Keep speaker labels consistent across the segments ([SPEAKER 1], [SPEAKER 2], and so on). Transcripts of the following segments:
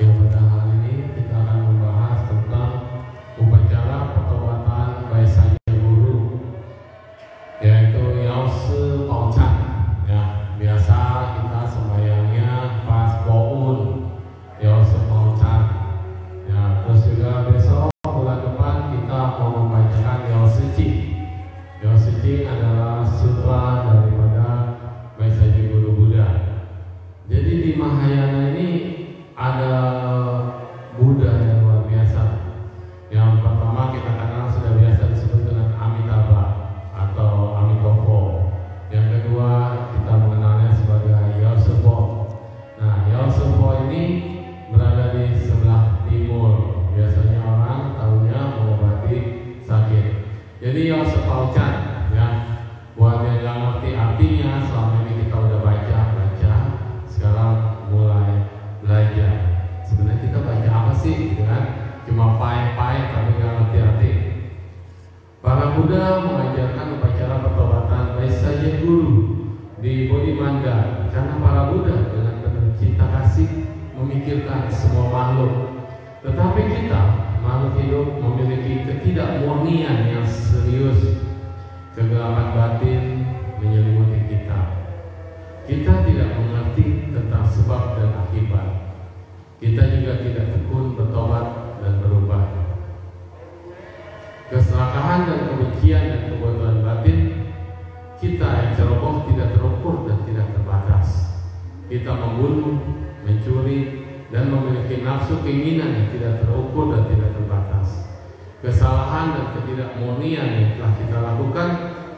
[SPEAKER 1] Ya, pada hari ini kita akan membahas tentang upacara pertobatan Baisanya Guru, yaitu Yause Paucan. Ya, biasa kita sembahyangnya pas Poun, Yause Paucan. Ya, terus juga besok bulan depan kita mau membacakan Yause Ci. Yause Ci adalah sutra daripada Baisanya Guru Buddha. Jadi di Mahayana ini ada Buddha yang luar biasa. Yang pertama kita kenal sudah biasa disebut dengan Amitabha atau Amitabha. Yang kedua kita mengenalnya sebagai Yosefo. Nah, Yosefo ini berada di sebelah timur. Biasanya orang tahunya mengobati sakit. Jadi Yosefo Chan, ya, buat yang nggak ngerti artinya, selama ini kita udah baca, sekarang mulai belajar. Sebenarnya kita baca apa sih, gitu kan? Cuma pai-pai tapi nggak ngerti-ngerti. Para Buddha mengajarkan upacara pertobatan Baisanya Guru di Bodhimanda karena para Buddha dengan penuh cinta kasih memikirkan semua makhluk. Tetapi kita makhluk hidup memiliki ketidakmurnian yang serius. Kegelapan batin menyelimuti kita. Kita tidak mengerti tentang sebab dan akibat. Kita juga tidak tekun bertobat dan berubah. Keserakahan dan kebencian dan kebodohan batin kita yang ceroboh tidak terukur dan tidak terbatas. Kita membunuh, mencuri, dan memiliki nafsu keinginan yang tidak terukur dan tidak terbatas. Kesalahan dan ketidakmurnian yang telah kita lakukan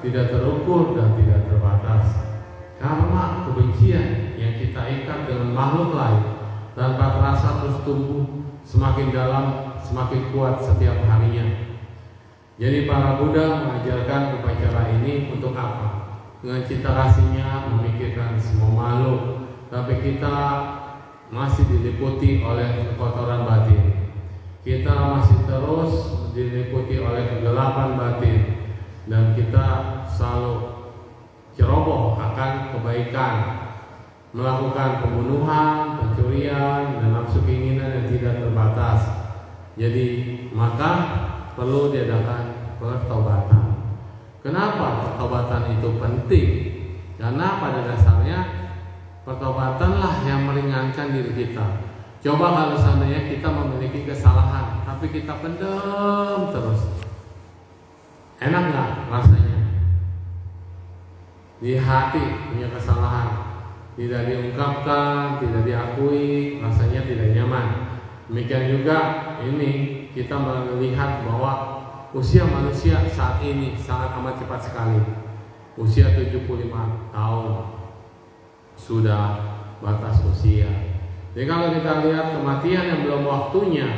[SPEAKER 1] tidak terukur dan tidak terbatas. Karma kebencian yang kita ikat dengan makhluk lain tanpa terasa terus tumbuh semakin dalam, semakin kuat setiap harinya. Jadi para Buddha mengajarkan upacara ini untuk apa? Dengan cinta kasihnya memikirkan semua makhluk, tapi kita masih diliputi oleh kekotoran batin. Kita masih terus diliputi oleh kegelapan batin, dan kita selalu ceroboh akan kebaikan, melakukan pembunuhan, pencurian, dan nafsu keinginan yang tidak terbatas. Jadi maka perlu diadakan pertobatan. Kenapa pertobatan itu penting? Karena pada dasarnya pertobatanlah yang meringankan diri kita. Coba kalau seandainya kita memiliki kesalahan, tapi kita pendam terus, enak nggak rasanya? Di hati punya kesalahan, tidak diungkapkan, tidak diakui, rasanya tidak nyaman. Demikian juga ini kita melihat bahwa usia manusia saat ini sangat amat cepat sekali. Usia 75 tahun sudah batas usia. Jadi kalau kita lihat kematian yang belum waktunya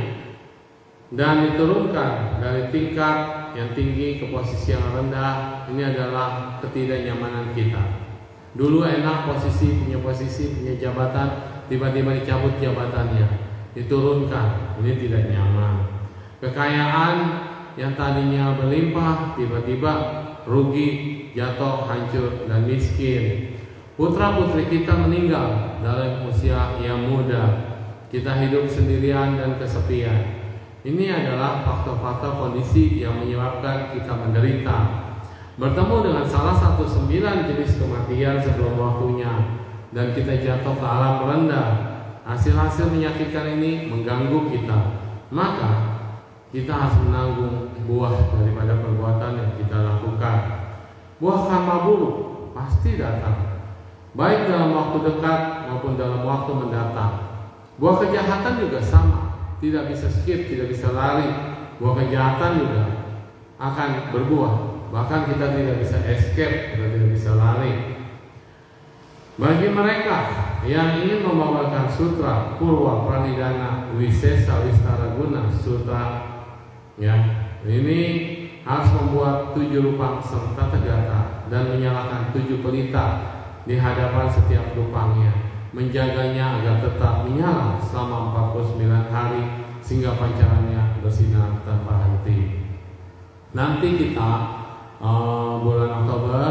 [SPEAKER 1] dan diturunkan dari tingkat yang tinggi ke posisi yang rendah, ini adalah ketidaknyamanan kita. Dulu enak punya posisi, punya jabatan, tiba-tiba dicabut jabatannya, diturunkan, ini tidak nyaman. Kekayaan yang tadinya berlimpah, tiba-tiba rugi, jatuh, hancur, dan miskin. Putra-putri kita meninggal dalam usia yang muda. Kita hidup sendirian dan kesepian. Ini adalah faktor-faktor kondisi yang menyebabkan kita menderita. Bertemu dengan salah satu 9 jenis kematian sebelum waktunya, dan kita jatuh ke alam rendah. Hasil-hasil menyakitkan ini mengganggu kita. Maka kita harus menanggung buah daripada perbuatan yang kita lakukan. Buah karma buruk pasti datang, baik dalam waktu dekat maupun dalam waktu mendatang. Buah kejahatan juga sama, tidak bisa skip, tidak bisa lari. Buah kejahatan juga akan berbuah, bahkan kita tidak bisa escape, kita tidak bisa lari. Bagi mereka yang ingin membawakan sutra Purwa Pranidhana Wisesa Wistaraguna Sutra, ya, ini harus membuat 7 lubang serta tegata dan menyalakan 7 pelita di hadapan setiap lubangnya, menjaganya agar tetap menyala selama 49 hari sehingga pancarannya bersinar tanpa henti. Nanti kita bulan Oktober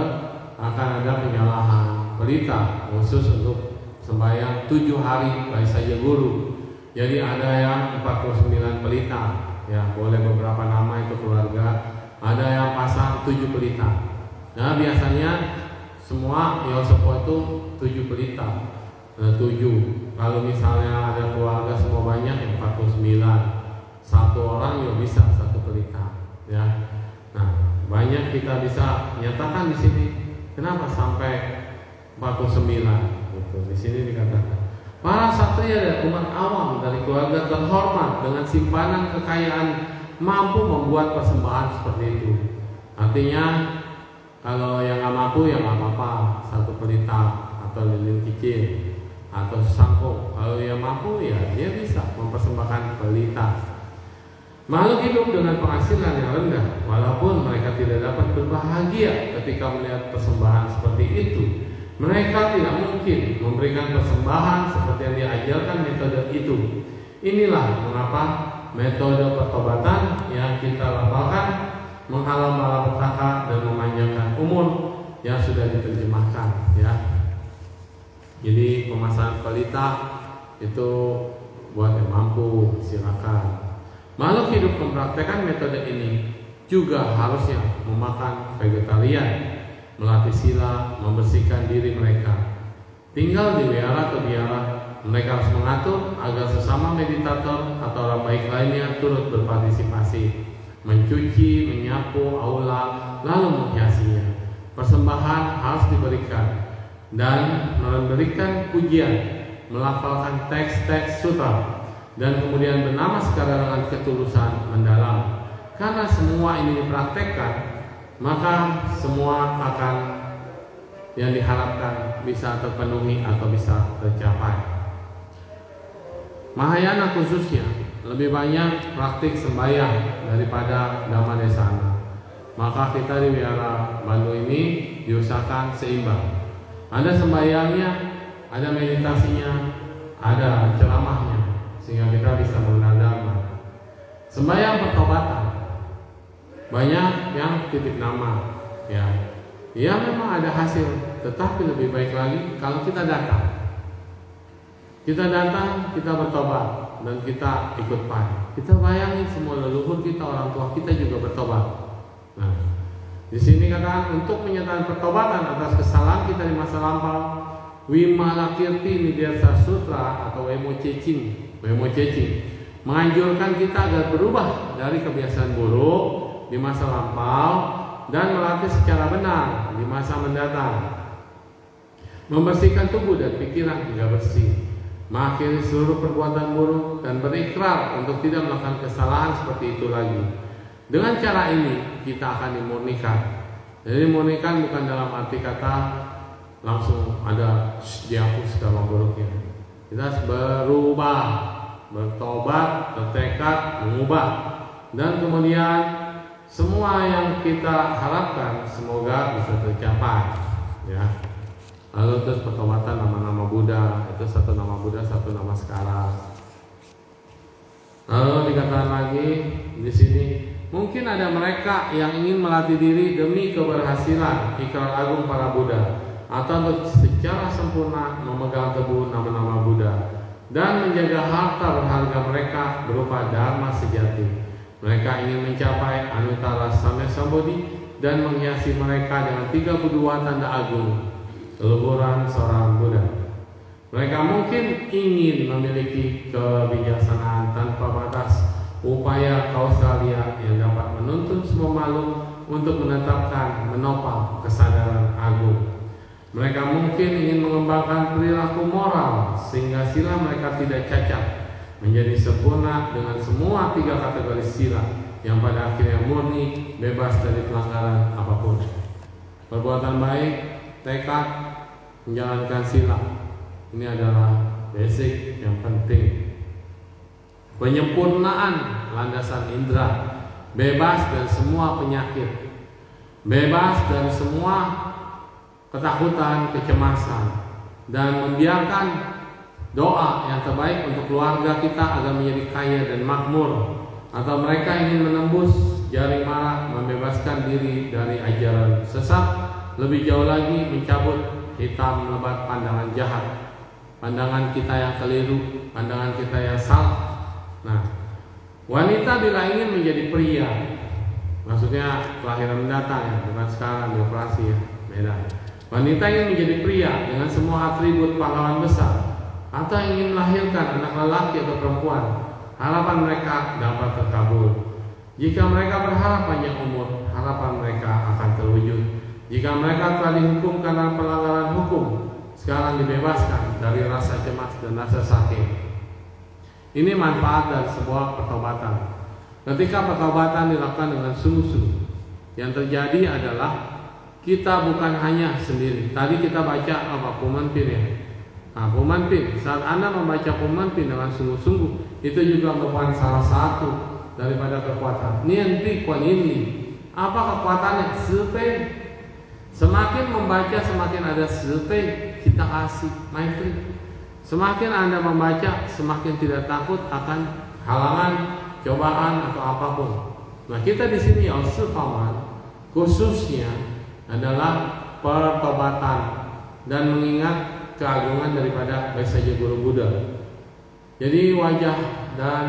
[SPEAKER 1] akan ada penyalahan pelita khusus untuk sembahyang 7 hari Baisanya Guru. Jadi ada yang 49 pelita, ya boleh beberapa nama itu keluarga. Ada yang pasang 7 pelita. Nah biasanya semua Yosefu itu 7 pelita, 7. Kalau misalnya ada keluarga semua banyak yang 49, satu orang ya bisa 1 pelita, ya. Nah banyak kita bisa nyatakan di sini. Kenapa sampai 49? Gitu. Di sini dikatakan para satria dan umat awam dari keluarga terhormat dengan simpanan kekayaan mampu membuat persembahan seperti itu. Artinya kalau yang nggak mampu ya nggak apa-apa, 1 pelita atau lilin kecil atau sangkong. Kalau yang mampu ya dia bisa mempersembahkan pelita. Makhluk hidup dengan penghasilan yang rendah, walaupun mereka tidak dapat berbahagia ketika melihat persembahan seperti itu, mereka tidak mungkin memberikan persembahan seperti yang diajarkan metode itu. Inilah mengapa metode pertobatan yang kita lafalkan menghalau malapetaka dan memanjangkan umur yang sudah diterjemahkan, ya. Jadi pemasangan pelita itu buat yang mampu, silakan. Makhluk hidup mempraktekkan metode ini juga harusnya memakan vegetarian, melatih sila, membersihkan diri mereka. Tinggal di wihara atau biara, mereka harus mengatur agar sesama meditator atau orang baik lainnya turut berpartisipasi, mencuci, menyapu aula, lalu menghiasinya. Persembahan harus diberikan dan memberikan pujian, melafalkan teks-teks sutra, dan kemudian bernama secara dengan ketulusan mendalam. Karena semua ini dipraktekkan, maka semua akan yang diharapkan bisa terpenuhi atau bisa tercapai. Mahayana khususnya lebih banyak praktik sembahyang daripada Dhammadesana. Maka kita di Wihara Bandung ini diusahakan seimbang. Ada sembahyangnya, ada meditasinya, ada ceramahnya, sehingga kita bisa mengenal Dhamma. Sembahyang pertobatan banyak yang titip nama, ya. Ya memang ada hasil, tetapi lebih baik lagi kalau kita datang. Kita datang, kita bertobat dan kita ikut pai. Kita bayangin semua leluhur kita, orang tua kita juga bertobat. Nah, di sini katakan untuk menyatakan pertobatan atas kesalahan kita di masa lampau, Wimalakirti Nidyasa Sutra atau Wemo Cecing menganjurkan kita agar berubah dari kebiasaan buruk di masa lampau dan melatih secara benar di masa mendatang, membersihkan tubuh dan pikiran hingga bersih, mengakhiri seluruh perbuatan buruk dan berikrar untuk tidak melakukan kesalahan seperti itu lagi. Dengan cara ini kita akan dimurnikan. Jadi dimurnikan bukan dalam arti kata langsung ada dihapus segala buruknya. Kita harus berubah, bertobat, bertekad, mengubah, dan kemudian semua yang kita harapkan semoga bisa tercapai, ya. Lalu terus pertobatan nama-nama Buddha, itu 1 nama Buddha, 1 nama Skara. Lalu dikatakan lagi di sini, mungkin ada mereka yang ingin melatih diri demi keberhasilan ikrar agung para Buddha, atau secara sempurna memegang teguh nama-nama Buddha dan menjaga harta berharga mereka berupa dharma sejati. Mereka ingin mencapai Anuttara Samesambodhi dan menghiasi mereka dengan 32 tanda agung keluhuran seorang Buddha. Mereka mungkin ingin memiliki kebijaksanaan tanpa batas, upaya kausalia yang dapat menuntun semua makhluk untuk menopang kesadaran agung. Mereka mungkin ingin mengembangkan perilaku moral sehingga sila mereka tidak cacat, menjadi sempurna dengan semua 3 kategori sila yang pada akhirnya murni, bebas dari pelanggaran apapun. Perbuatan baik, tekad, menjalankan sila, ini adalah basic yang penting. Penyempurnaan landasan indera, bebas dari semua penyakit, bebas dari semua ketakutan, kecemasan, dan membiarkan doa yang terbaik untuk keluarga kita agar menjadi kaya dan makmur, atau mereka ingin menembus jaring mara, membebaskan diri dari ajaran sesat, lebih jauh lagi mencabut hitam lebat pandangan jahat, pandangan kita yang keliru, pandangan kita yang salah. Nah, wanita bila ingin menjadi pria, maksudnya kelahiran mendatang ya, bukan sekarang dioperasi ya, beda. Wanita ingin menjadi pria dengan semua atribut pahlawan besar, atau ingin melahirkan anak lelaki atau perempuan, harapan mereka dapat terkabul. Jika mereka berharap panjang umur, harapan mereka akan terwujud. Jika mereka telah dihukum karena pelanggaran hukum, sekarang dibebaskan dari rasa cemas dan rasa sakit. Ini manfaat dari sebuah pertobatan. Ketika pertobatan dilakukan dengan sungguh-sungguh, yang terjadi adalah kita bukan hanya sendiri. Tadi kita baca apa? Pumanpin ya. Nah, pumanpin, saat Anda membaca pumanpin dengan sungguh-sungguh, itu juga merupakan salah satu daripada kekuatan. Nianti kuan ini. Apa kekuatannya? Sepen. Semakin membaca, semakin ada sepen, kita kasih, my friend. Semakin Anda membaca, semakin tidak takut akan halangan, cobaan atau apapun. Nah, kita di sini Al-Sifaman khususnya adalah pertobatan dan mengingat keagungan daripada Baisajya Guru Buddha. Jadi wajah dan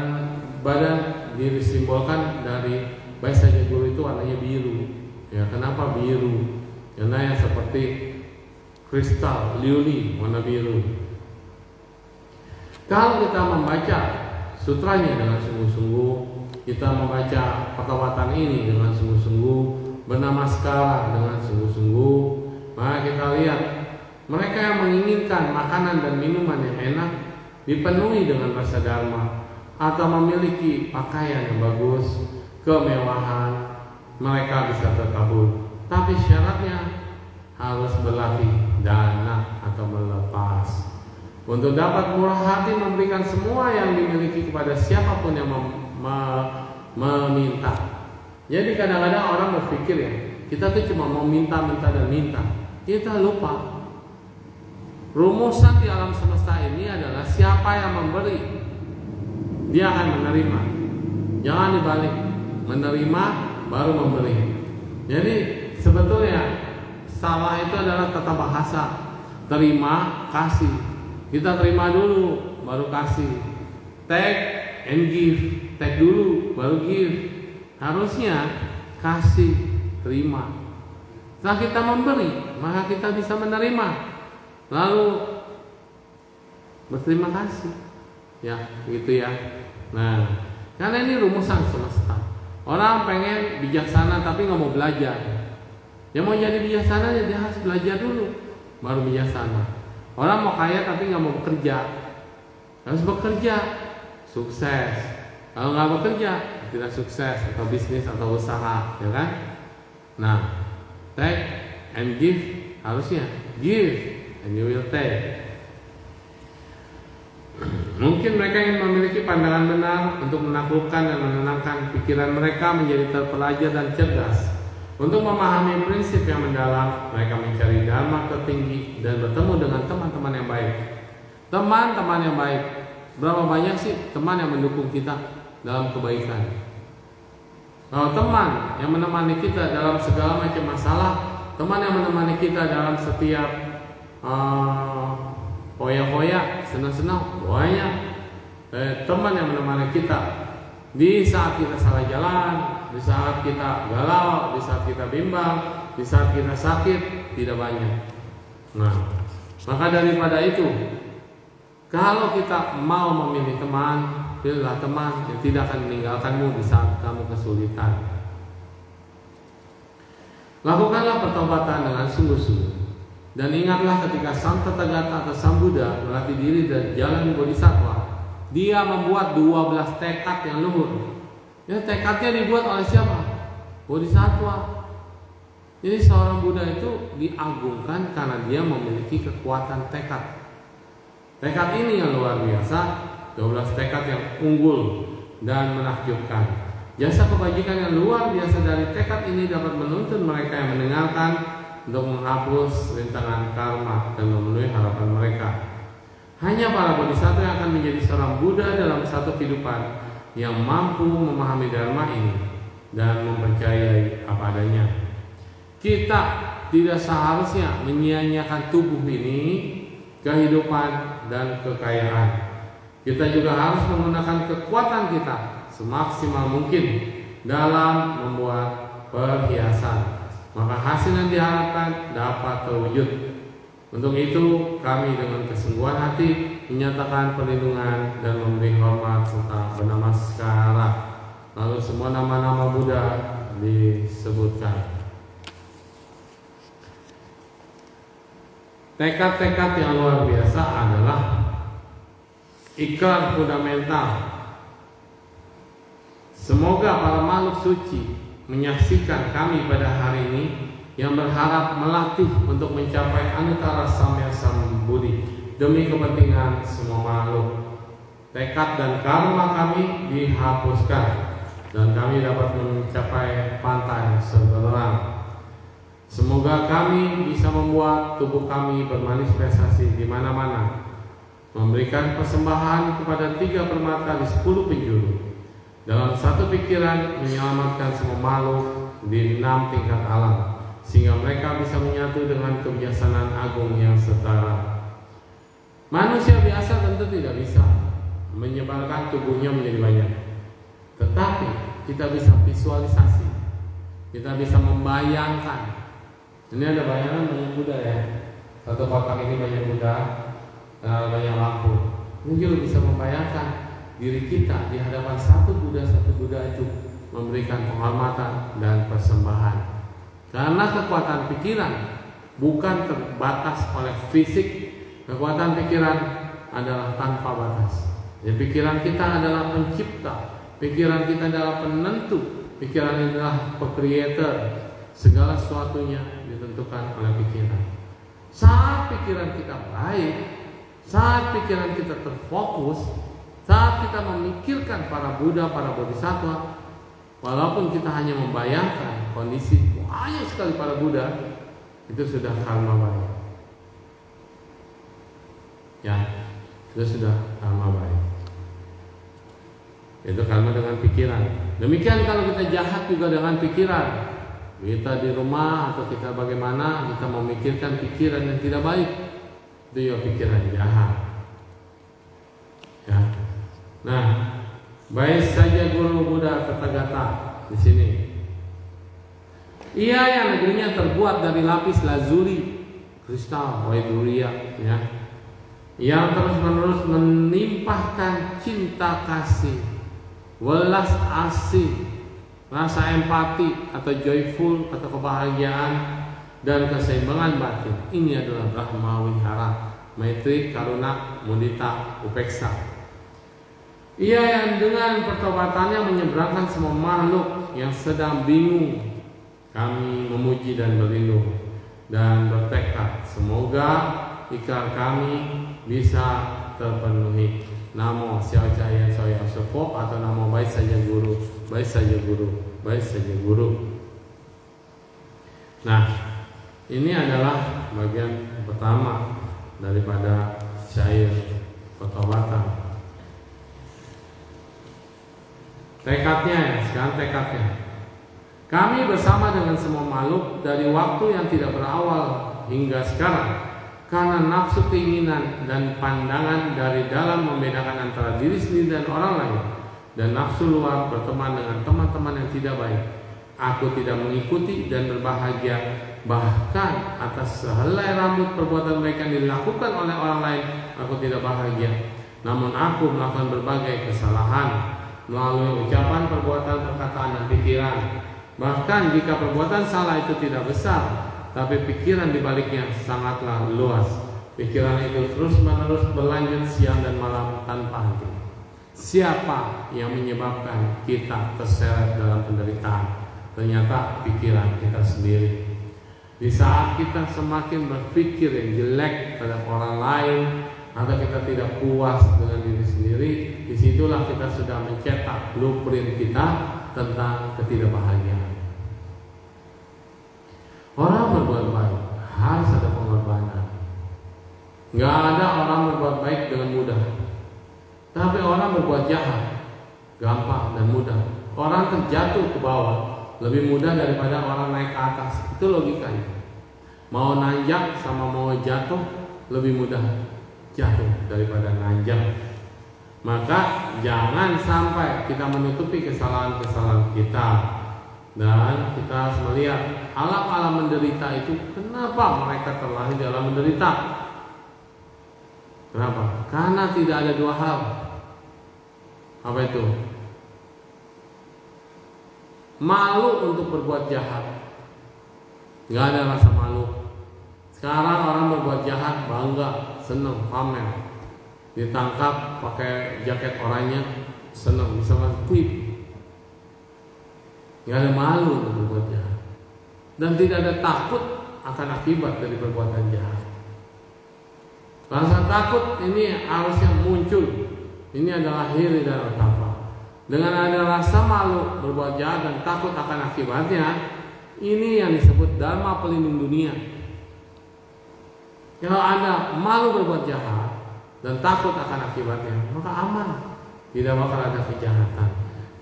[SPEAKER 1] badan disimbolkan dari Baisajya Guru itu warnanya biru. Ya, kenapa biru? Karena yang seperti kristal liuli warna biru. Kalau kita membaca sutranya dengan sungguh-sungguh, kita membaca pertobatan ini dengan sungguh-sungguh, bernamaskara dengan sungguh-sungguh, maka kita lihat mereka yang menginginkan makanan dan minuman yang enak, dipenuhi dengan rasa dharma, atau memiliki pakaian yang bagus, kemewahan, mereka bisa terkabul. Tapi syaratnya harus berlatih dana atau melepas. Untuk dapat murah hati memberikan semua yang dimiliki kepada siapapun yang meminta. Jadi kadang-kadang orang berpikir ya, kita tuh cuma mau minta dan minta. Kita lupa rumusan di alam semesta ini adalah siapa yang memberi, dia akan menerima. Jangan dibalik, menerima baru memberi. Jadi sebetulnya salah itu adalah tata bahasa. Terima, kasih. Kita terima dulu, baru kasih. Take and give. Take dulu, baru give. Harusnya kasih, terima. Setelah kita memberi, maka kita bisa menerima. Lalu berterima kasih. Ya, begitu ya. Nah, karena ini rumusan semesta. Orang pengen bijaksana tapi nggak mau belajar. Yang mau jadi bijaksana dia harus belajar dulu, baru bijaksana. Orang mau kaya tapi nggak mau bekerja, harus bekerja, sukses. Kalau nggak bekerja, tidak sukses atau bisnis atau usaha, ya kan? Nah, take and give, harusnya give and you will take. Mungkin mereka ingin memiliki pandangan benar untuk menaklukkan dan menenangkan pikiran mereka menjadi terpelajar dan cerdas. Untuk memahami prinsip yang mendalam, mereka mencari dharma tertinggi dan bertemu dengan teman-teman yang baik. Teman-teman yang baik, berapa banyak sih teman yang mendukung kita dalam kebaikan? Kalau teman yang menemani kita dalam segala macam masalah, teman yang menemani kita dalam setiap hoya-hoya, senang-senang, banyak. Teman yang menemani kita di saat kita salah jalan, di saat kita galau, di saat kita bimbang, di saat kita sakit, tidak banyak. Nah, maka daripada itu, kalau kita mau memilih teman, pilihlah teman yang tidak akan meninggalkanmu di saat kamu kesulitan. Lakukanlah pertobatan dengan sungguh-sungguh. Dan ingatlah ketika Sang Tathagata atau Sang Buddha melatih diri dari jalan Bodhisattva, dia membuat 12 tekad yang luhur. Ya, tekadnya dibuat oleh siapa? Bodhisattva. Jadi seorang Buddha itu diagungkan karena dia memiliki kekuatan tekad. Tekad ini yang luar biasa, 12 tekad yang unggul dan menakjubkan. Jasa kebajikan yang luar biasa dari tekad ini dapat menuntun mereka yang mendengarkan untuk menghapus rintangan karma dan memenuhi harapan mereka. Hanya para bodhisattva yang akan menjadi seorang Buddha dalam satu kehidupan yang mampu memahami dharma ini dan mempercayai apa adanya. Kita tidak seharusnya menyia-nyiakan tubuh ini, kehidupan dan kekayaan. Kita juga harus menggunakan kekuatan kita semaksimal mungkin dalam membuat perhiasan, maka hasil yang diharapkan dapat terwujud. Untuk itu kami dengan kesungguhan hati menyatakan perlindungan dan memberi hormat serta bernamaskara. Lalu semua nama-nama Buddha disebutkan. Tekad-tekad yang luar biasa adalah ikrar fundamental. Semoga para makhluk suci menyaksikan kami pada hari ini yang berharap melatih untuk mencapai anuttara samya sambudi demi kepentingan semua makhluk. Tekad dan karma kami dihapuskan dan kami dapat mencapai pantai seberang. Semoga kami bisa membuat tubuh kami bermanifestasi di mana-mana, memberikan persembahan kepada 3 permata di 10 penjuru, dalam satu pikiran menyelamatkan semua makhluk di 6 tingkat alam, sehingga mereka bisa menyatu dengan kebijaksanaan agung yang setara. Manusia biasa tentu tidak bisa menyebarkan tubuhnya menjadi banyak, tetapi kita bisa visualisasi, kita bisa membayangkan. Ini ada bayangan banyak Buddha ya. Satu kotak ini banyak Buddha, banyak lampu. Ini juga bisa membayangkan diri kita di hadapan satu Buddha itu memberikan penghormatan dan persembahan. Karena kekuatan pikiran bukan terbatas oleh fisik, kekuatan pikiran adalah tanpa batas. Jadi pikiran kita adalah pencipta, pikiran kita adalah penentu, pikiran adalah pe-creator. Segala sesuatunya ditentukan oleh pikiran. Saat pikiran kita baik, saat pikiran kita terfokus, saat kita memikirkan para Buddha, para Bodhisattva, walaupun kita hanya membayangkan kondisi banyak sekali para Buddha, itu sudah karma baik. Ya, itu sudah karma baik. Itu karma dengan pikiran. Demikian kalau kita jahat juga dengan pikiran. Kita di rumah atau kita bagaimana, kita memikirkan pikiran yang tidak baik, itu ya pikiran jahat. Ya. Nah, baik saja Guru Buddha Tathagata di sini. Ia yang negerinya terbuat dari lapis lazuli, kristal, Waiduria, ya, yang terus-menerus menimpahkan cinta kasih, welas asih, rasa empati atau joyful atau kebahagiaan dan keseimbangan batin. Ini adalah Brahma Wihara, Maitri, Karuna, Mudita, Upeksa. Ia yang dengan pertobatannya menyeberangkan semua makhluk yang sedang bingung. Kami memuji dan berlindung dan bertekad semoga ikrar kami bisa terpenuhi. Namo Xiao Cahaya Soya Sofo atau namo baik saja Guru, baik saja Guru, baik saja Guru. Nah, ini adalah bagian pertama daripada syair pertobatan. Tekadnya ya, sekarang tekadnya. Kami bersama dengan semua makhluk dari waktu yang tidak berawal hingga sekarang, karena nafsu keinginan dan pandangan dari dalam membedakan antara diri sendiri dan orang lain, dan nafsu luar berteman dengan teman-teman yang tidak baik. Aku tidak mengikuti dan berbahagia bahkan atas sehelai rambut perbuatan mereka yang dilakukan oleh orang lain. Aku tidak bahagia, namun aku melakukan berbagai kesalahan melalui ucapan, perbuatan, perkataan, dan pikiran. Bahkan jika perbuatan salah itu tidak besar, tapi pikiran dibaliknya sangatlah luas. Pikiran itu terus-menerus berlanjut siang dan malam tanpa henti. Siapa yang menyebabkan kita terseret dalam penderitaan? Ternyata pikiran kita sendiri. Di saat kita semakin berpikir yang jelek terhadap orang lain, atau kita tidak puas dengan diri sendiri, disitulah kita sudah mencetak blueprint kita tentang ketidakbahagiaan. Orang berbuat baik harus ada pengorbanan. Nggak ada orang berbuat baik dengan mudah. Tapi orang berbuat jahat gampang dan mudah. Orang terjatuh ke bawah lebih mudah daripada orang naik ke atas. Itu logikanya. Mau nanjak sama mau jatuh lebih mudah. jatuh daripada nanjak. Maka jangan sampai kita menutupi kesalahan-kesalahan kita, dan kita harus melihat alam-alam menderita itu. Kenapa mereka terlahir dalam menderita? Kenapa? Karena tidak ada dua hal. Apa itu? Malu untuk berbuat jahat. Gak ada rasa malu. Sekarang orang berbuat jahat bangga, senang, pamer. Ditangkap pakai jaket oranye, senang, bisa tweet. Gak ada malu untuk berbuat jahat, dan tidak ada takut akan akibat dari perbuatan jahat. Rasa takut ini harusnya muncul. Ini adalah hiri dan otapa. Dengan ada rasa malu berbuat jahat dan takut akan akibatnya, ini yang disebut dharma pelindung dunia. Kalau Anda malu berbuat jahat dan takut akan akibatnya, maka aman, tidak bakal ada kejahatan.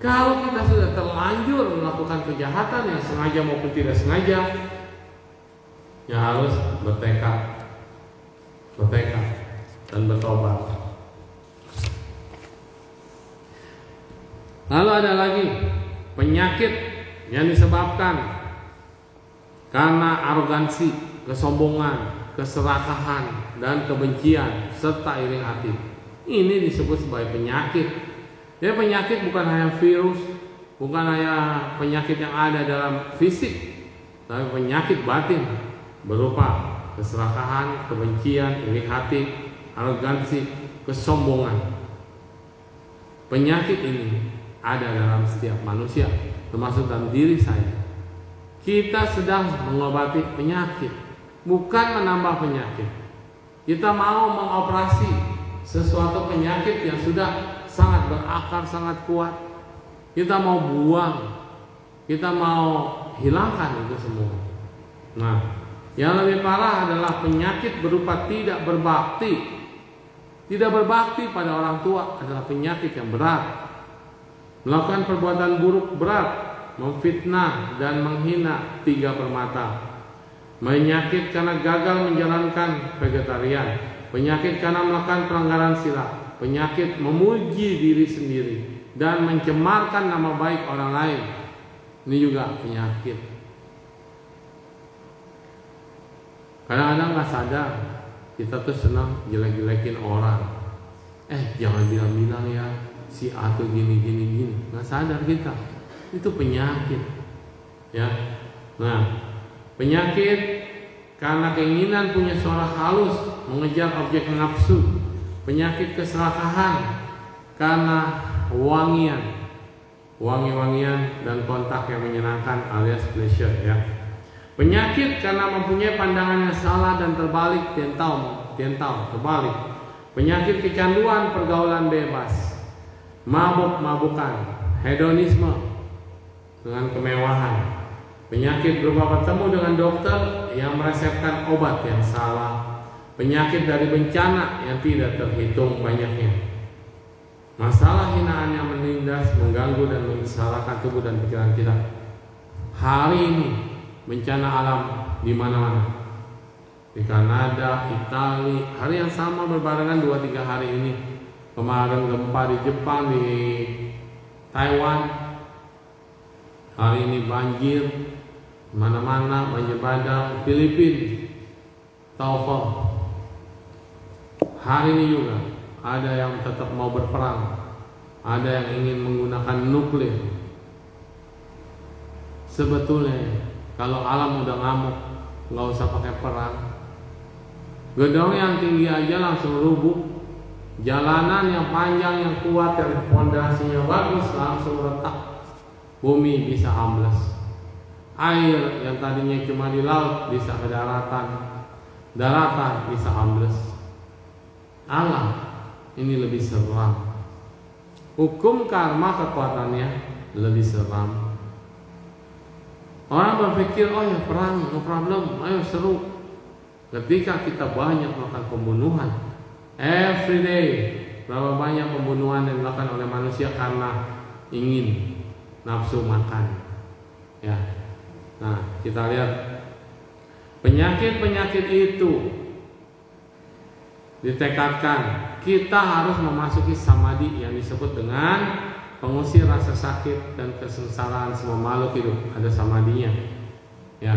[SPEAKER 1] Kalau kita sudah terlanjur melakukan kejahatan yang sengaja maupun tidak sengaja, ya harus bertekad dan bertobat. Lalu ada lagi penyakit yang disebabkan karena arogansi, kesombongan, keserakahan, dan kebencian serta iri hati. Ini disebut sebagai penyakit. Ya, penyakit bukan hanya virus, bukan hanya penyakit yang ada dalam fisik, tapi penyakit batin berupa keserakahan, kebencian, iri hati, arogansi, kesombongan. Penyakit ini ada dalam setiap manusia, termasuk dalam diri saya. Kita sedang mengobati penyakit, bukan menambah penyakit. Kita mau mengoperasi sesuatu penyakit yang sudah sangat berakar, sangat kuat. Kita mau buang, kita mau hilangkan itu semua. Nah, yang lebih parah adalah penyakit berupa tidak berbakti. Tidak berbakti pada orang tua adalah penyakit yang berat. Melakukan perbuatan buruk berat, memfitnah dan menghina tiga permata. Penyakit karena gagal menjalankan vegetarian, penyakit karena melakukan pelanggaran sila, penyakit memuji diri sendiri dan mencemarkan nama baik orang lain. Ini juga penyakit. Kadang-kadang nggak sadar kita tuh senang jelek-jelekin orang. Jangan bilang-bilang ya si A tuh gini. Nggak sadar kita. Itu penyakit. Ya. Nah, penyakit karena keinginan punya suara halus mengejar objek nafsu. Penyakit keserakahan karena wangi-wangian dan kontak yang menyenangkan alias pleasure ya. Penyakit karena mempunyai pandangan yang salah dan terbalik, terbalik. Penyakit kecanduan pergaulan bebas, mabuk-mabukan, hedonisme dengan kemewahan. Penyakit berupa bertemu dengan dokter yang meresepkan obat yang salah. Penyakit dari bencana yang tidak terhitung banyaknya. Masalah hinaan yang menindas, mengganggu dan mensalahkan tubuh dan pikiran kita. Hari ini bencana alam di mana-mana. Di Kanada, Italia, hari yang sama berbarengan 2-3 hari ini. Kemarin gempa di Jepang, di Taiwan. Hari ini banjir mana-mana, banjir bandang, Filipina, Taufan. Hari ini juga ada yang tetap mau berperang, ada yang ingin menggunakan nuklir. Sebetulnya kalau alam udah ngamuk, nggak usah pakai perang. Gedung yang tinggi aja langsung rubuh. Jalanan yang panjang, yang kuat, yang fondasinya bagus langsung retak. Bumi bisa ambles. Air yang tadinya cuma di laut bisa ke daratan. Daratan bisa ambles. Alam ini lebih seram. Hukum karma kekuatannya lebih seram. Orang berpikir, oh ya perang, no problem, ayo seru. Ketika kita banyak melakukan pembunuhan, every day, berapa banyak pembunuhan yang dilakukan oleh manusia karena ingin nafsu makan. Ya, nah kita lihat penyakit-penyakit itu ditekadkan kita harus memasuki samadhi yang disebut dengan pengusir rasa sakit dan kesengsaraan semua makhluk hidup. Ada samadhinya, ya.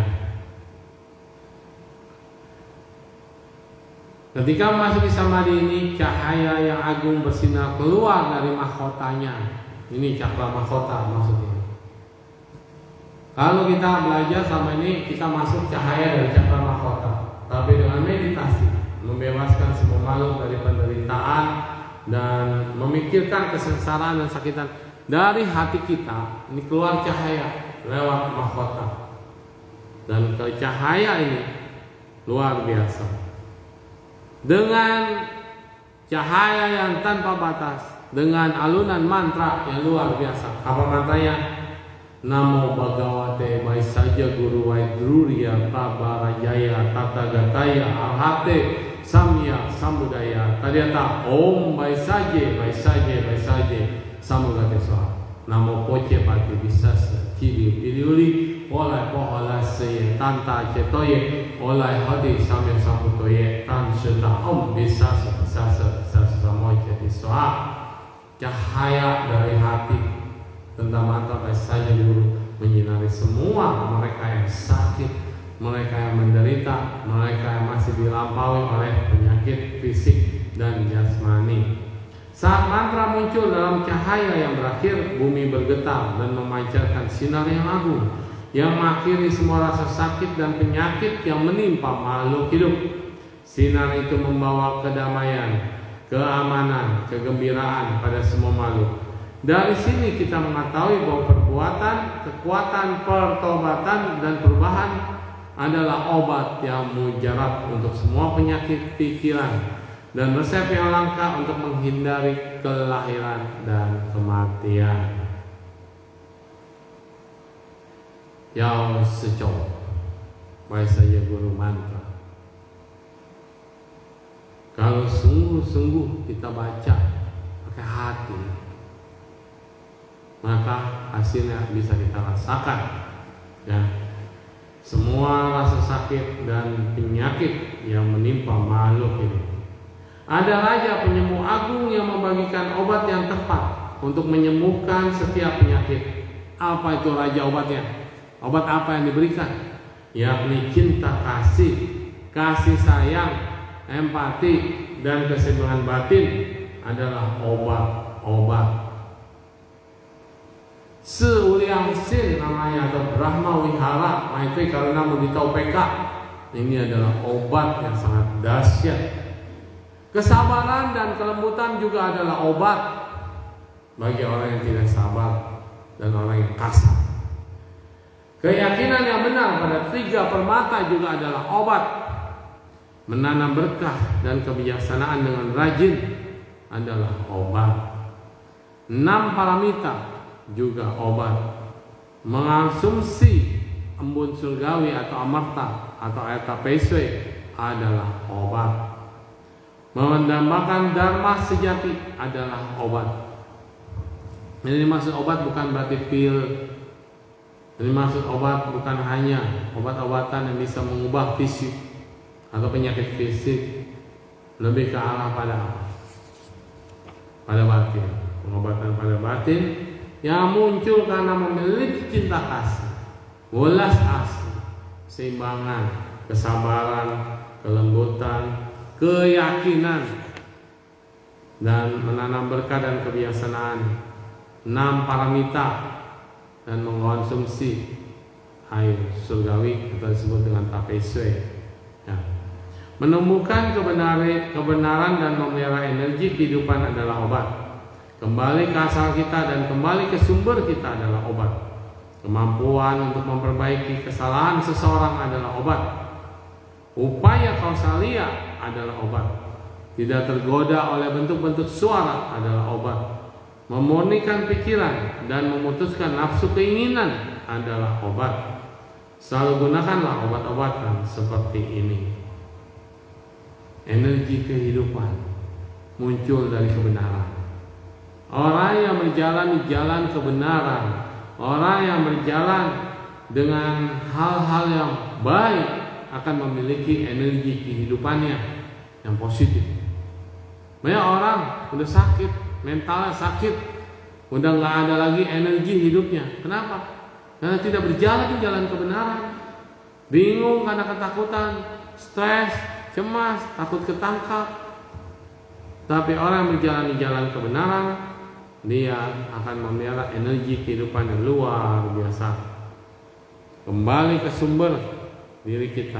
[SPEAKER 1] Ketika memasuki samadhi ini, cahaya yang agung bersinar keluar dari mahkotanya. Ini cakra mahkota maksudnya. Kalau kita belajar sama ini, kita masuk cahaya dari cakra mahkota. Tapi dengan meditasi, membebaskan semua makhluk dari penderitaan dan memikirkan kesengsaraan dan sakitan dari hati kita, ini keluar cahaya lewat mahkota. Dan ke cahaya ini luar biasa. Dengan cahaya yang tanpa batas, dengan alunan mantra yang luar biasa. Apa mantranya? Namo Bhagavate Vaisaja Guru Vaidrurya Tabarajaya Tatagataya Arhate Samya Samudaya Tadhyata Om Vaisaje Vaisaje Vaisaje Samudate Swaha. Namo Poce Pati Visasa Ciri Piriuli Olai Pohala Seye Tanta Cetoye Olai Hadi Samya Samutoye Tan Seta Om Visasa Visasa Visasa Samoye Swaha. Cahaya dari hati tentang mantra Vaisaja Guru menyinari semua mereka yang sakit, mereka yang menderita, mereka yang masih dilampaui oleh penyakit fisik dan jasmani. Saat mantra muncul dalam cahaya yang berakhir, bumi bergetar dan memancarkan sinar yang agung yang mengakhiri semua rasa sakit dan penyakit yang menimpa makhluk hidup. Sinar itu membawa kedamaian, keamanan, kegembiraan pada semua makhluk. Dari sini kita mengetahui bahwa perbuatan, kekuatan, pertobatan dan perubahan adalah obat yang mujarab untuk semua penyakit pikiran dan resep yang langka untuk menghindari kelahiran dan kematian. Yao Secong Vaisaja Guru mantra. Kalau sungguh-sungguh kita baca pakai hati, maka hasilnya bisa kita rasakan, ya. Semua rasa sakit dan penyakit yang menimpa makhluk ini. Ada raja penyembuh agung yang membagikan obat yang tepat untuk menyembuhkan setiap penyakit. Apa itu raja obatnya? Obat apa yang diberikan? Yakni cinta kasih, kasih sayang, empati, dan keseimbangan batin adalah obat-obat. Seuliang sin namanya, atau Brahma Wihara Maitri Karuna Mudita UPK. Ini adalah obat yang sangat dahsyat. Kesabaran dan kelembutan juga adalah obat bagi orang yang tidak sabar dan orang yang kasar. Keyakinan yang benar pada 3 permata juga adalah obat. Menanam berkah dan kebijaksanaan dengan rajin adalah obat. 6 paramita juga obat. Mengonsumsi embun surgawi atau amarta atau eta peswe adalah obat. Mendambakan dharma sejati adalah obat. Ini maksud obat bukan berarti pil. Ini maksud obat bukan hanya obat-obatan yang bisa mengubah fisik atau penyakit fisik, lebih ke arah pada apa? Pada batin. Pengobatan pada batin yang muncul karena memiliki cinta kasih, welas asih, keseimbangan, kesabaran, kelembutan, keyakinan, dan menanam berkah dan kebijaksanaan. 6 paramita dan mengkonsumsi air surgawi atau disebut dengan tapeswe, ya. Menumbuhkan kebenaran dan memelihara energi kehidupan adalah obat. Kembali ke asal kita dan kembali ke sumber kita adalah obat. Kemampuan untuk memperbaiki kesalahan seseorang adalah obat. Upaya kausalia adalah obat. Tidak tergoda oleh bentuk-bentuk suara adalah obat. Memurnikan pikiran dan memutuskan nafsu keinginan adalah obat. Selalu gunakanlah obat-obatan seperti ini. Energi kehidupan muncul dari kebenaran. Orang yang berjalan di jalan kebenaran, orang yang berjalan dengan hal-hal yang baik akan memiliki energi kehidupannya yang positif. Banyak orang udah sakit, mentalnya sakit, udah nggak ada lagi energi hidupnya. Kenapa? Karena tidak berjalan di jalan kebenaran. Bingung karena ketakutan, stres, cemas, takut ketangkap. Tapi orang yang berjalan di jalan kebenaran, dia akan memelihara energi kehidupan yang luar biasa. Kembali ke sumber diri kita.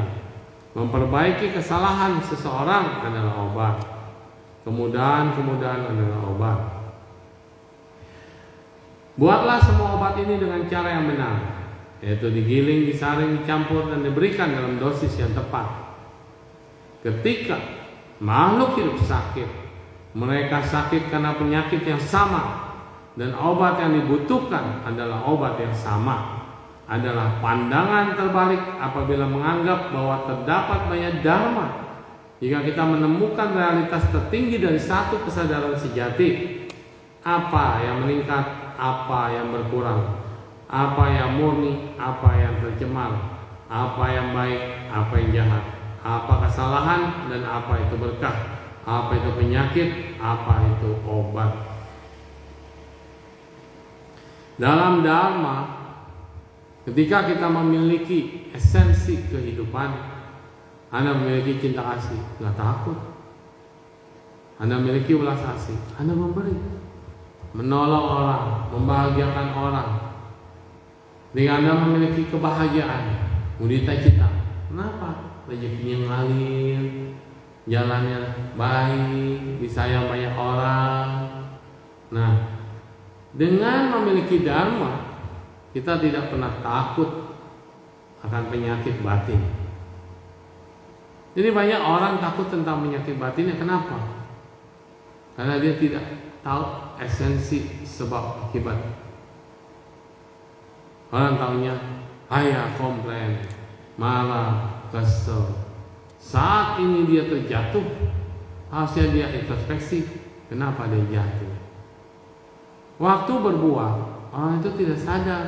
[SPEAKER 1] Memperbaiki kesalahan seseorang adalah obat. Kemudahan adalah obat. Buatlah semua obat ini dengan cara yang benar, yaitu digiling, disaring, dicampur, dan diberikan dalam dosis yang tepat. Ketika makhluk hidup sakit, mereka sakit karena penyakit yang sama, dan obat yang dibutuhkan adalah obat yang sama. Adalah pandangan terbalik apabila menganggap bahwa terdapat banyak dharma. Jika kita menemukan realitas tertinggi dari satu kesadaran sejati, apa yang meningkat, apa yang berkurang, apa yang murni, apa yang tercemar, apa yang baik, apa yang jahat, apa kesalahan dan apa itu berkah, apa itu penyakit, apa itu obat. Dalam Dharma, ketika kita memiliki esensi kehidupan, Anda memiliki cinta kasih, nggak takut. Anda memiliki welas asih, Anda memberi, menolong orang, membahagiakan orang. Dengan Anda memiliki kebahagiaan, mudita cita. Kenapa? Rezekinya ngalir, jalannya baik, disayang banyak orang. Nah, dengan memiliki dharma, kita tidak pernah takut akan penyakit batin. Jadi banyak orang takut tentang penyakit batinnya. Kenapa? Karena dia tidak tahu esensi sebab akibat. Orang tahunya ayah komplain, marah, kesel. Saat ini dia terjatuh, harusnya dia introspeksi. Kenapa dia jatuh? Waktu berbuah, orang itu tidak sadar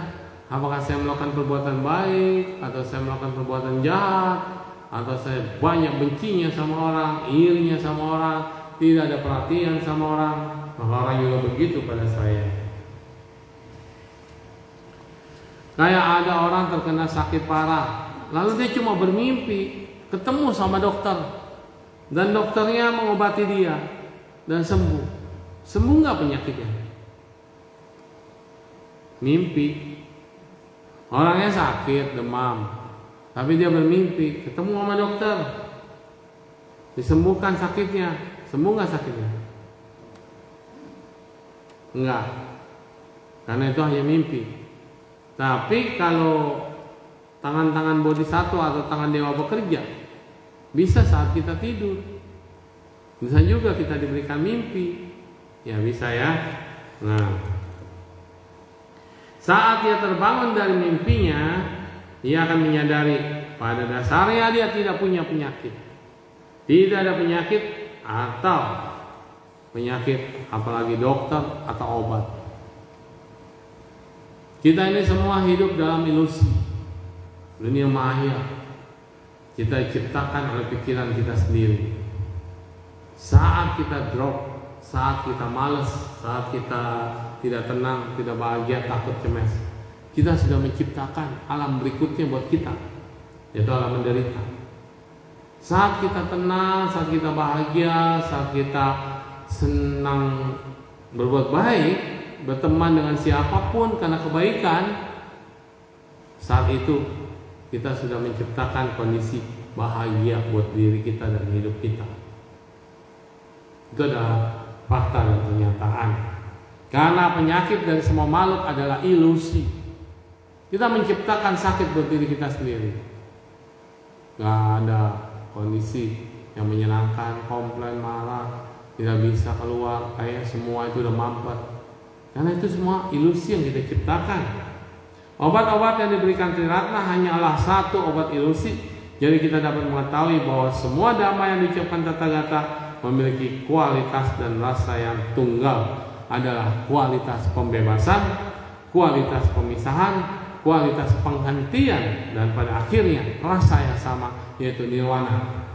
[SPEAKER 1] apakah saya melakukan perbuatan baik atau saya melakukan perbuatan jahat, atau saya banyak bencinya sama orang, irinya sama orang, tidak ada perhatian sama orang. Maka orang juga begitu pada saya. Kayak ada orang terkena sakit parah, lalu dia cuma bermimpi ketemu sama dokter, dan dokternya mengobati dia dan sembuh. Sembuh nggak penyakitnya? Mimpi. Orangnya sakit, demam, tapi dia bermimpi ketemu sama dokter, disembuhkan sakitnya. Sembuh nggak sakitnya? Enggak, karena itu hanya mimpi. Tapi kalau tangan-tangan bodhisattva atau tangan dewa bekerja, bisa saat kita tidur, bisa juga kita diberikan mimpi. Ya bisa ya. Nah, saat dia terbangun dari mimpinya, dia akan menyadari pada dasarnya dia tidak punya penyakit. Tidak ada penyakit atau penyakit, apalagi dokter atau obat. Kita ini semua hidup dalam ilusi, dunia maya. Kita diciptakan oleh pikiran kita sendiri. Saat kita drop, saat kita malas, saat kita tidak tenang, tidak bahagia, takut, cemas, kita sudah menciptakan alam berikutnya buat kita, yaitu alam menderita. Saat kita tenang, saat kita bahagia, saat kita senang berbuat baik, berteman dengan siapapun karena kebaikan, saat itu kita sudah menciptakan kondisi bahagia buat diri kita dan hidup kita. Itu adalah fakta dan kenyataan. Karena penyakit dari semua makhluk adalah ilusi. Kita menciptakan sakit buat diri kita sendiri. Gak ada kondisi yang menyenangkan, komplain, marah, tidak bisa keluar, kayak semua itu udah mampet. Karena itu semua ilusi yang kita ciptakan. Obat-obat yang diberikan Triratna hanyalah satu obat ilusi. Jadi kita dapat mengetahui bahwa semua dhamma yang diucapkan Tathagata memiliki kualitas dan rasa yang tunggal, adalah kualitas pembebasan, kualitas pemisahan, kualitas penghentian, dan pada akhirnya rasa yang sama, yaitu nirwana.